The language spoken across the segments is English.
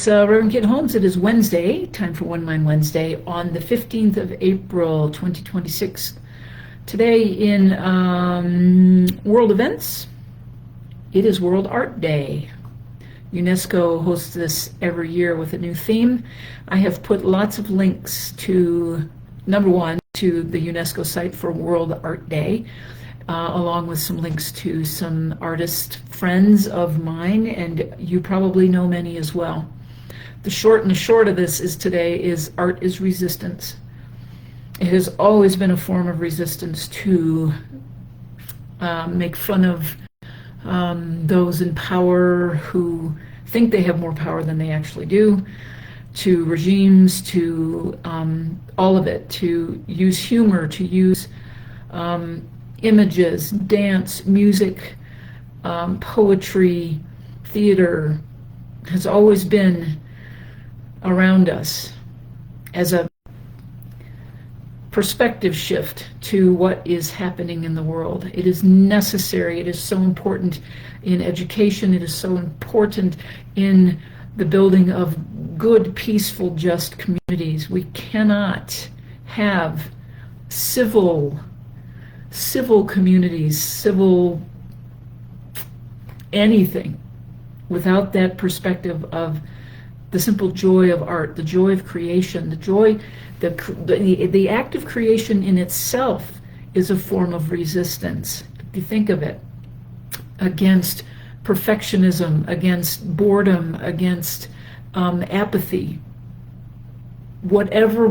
It's Reverend Kid Holmes. It is Wednesday, time for One Mind Wednesday, on the 15th of April, 2026. Today in world events, it is World Art Day. UNESCO hosts this every year with a new theme. I have put lots of links to, number one, to the UNESCO site for World Art Day, along with some links to some artist friends of mine, and you probably know many as well. The short and the short of this is today is art is resistance. It has always been a form of resistance to make fun of those in power who think they have more power than they actually do, to regimes, to all of it, to use humor, to use images, dance, music, poetry, theater has always been around us as a perspective shift to what is happening in the world. It is necessary. It is so important in education. It is so important in the building of good, peaceful, just communities. We cannot have civil communities, civil anything, without that perspective of the simple joy of art, the joy of creation, the joy, the act of creation in itself is a form of resistance. If you think of it, against perfectionism, against boredom, against apathy, whatever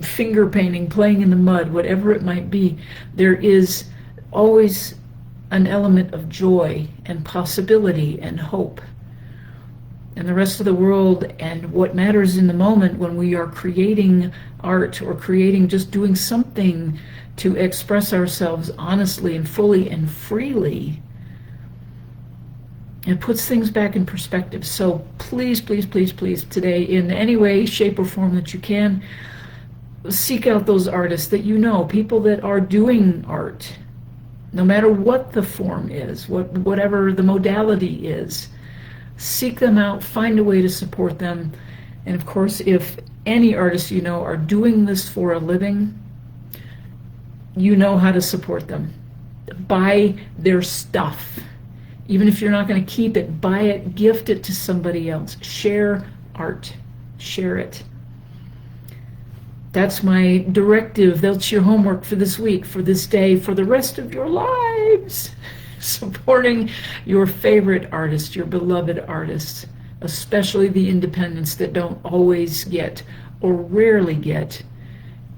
finger painting, playing in the mud, whatever it might be, there is always an element of joy and possibility and hope. And the rest of the world, and what matters in the moment when we are creating art or creating, just doing something to express ourselves honestly and fully and freely, it puts things back in perspective. So please, please, please, please, today, in any way, shape, or form that you can, seek out those artists that you know, people that are doing art, no matter what the form is, whatever the modality is. Seek them out, find a way to support them. And of course, if any artists you know are doing this for a living, you know how to support them. Buy their stuff. Even if you're not going to keep it, buy it, gift it to somebody else. Share art. Share it. That's my directive. That's your homework for this week, for this day, for the rest of your lives. Supporting your favorite artist, your beloved artists, especially the independents that don't always get or rarely get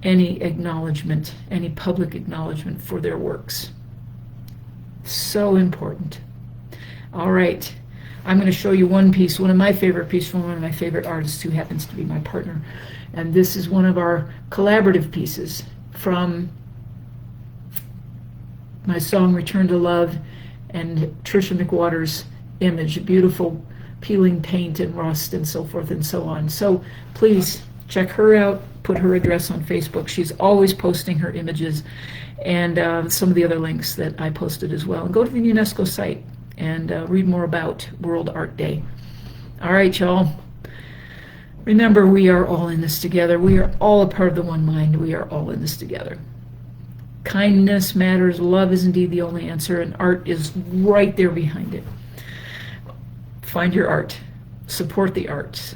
any acknowledgement, any public acknowledgement for their works. So important. All right, I'm going to show you one piece, one of my favorite pieces from one of my favorite artists who happens to be my partner. And this is one of our collaborative pieces from my song Return to Love and Trisha McWater's image, beautiful peeling paint and rust and so forth and so on. So please check her out, put her address on Facebook. She's always posting her images and some of the other links that I posted as well. And go to the UNESCO site and read more about World Art Day. All right, y'all. Remember, we are all in this together. We are all a part of the one mind. We are all in this together. Kindness matters. Love is indeed the only answer, and art is right there behind it. Find your art. Support the arts.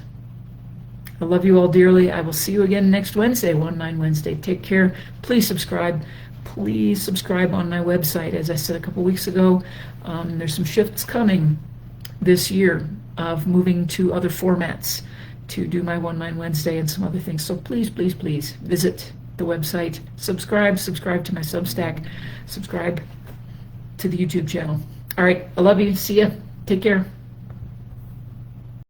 I love you all dearly. I will see you again next Wednesday, One Mind Wednesday. Take care. Please subscribe. Please subscribe on my website. As I said a couple weeks ago, there's some shifts coming this year of moving to other formats to do my One Mind Wednesday and some other things. So please, please, please visit the website, subscribe to my Substack, subscribe to the YouTube channel. All right, I love you. See ya. Take care.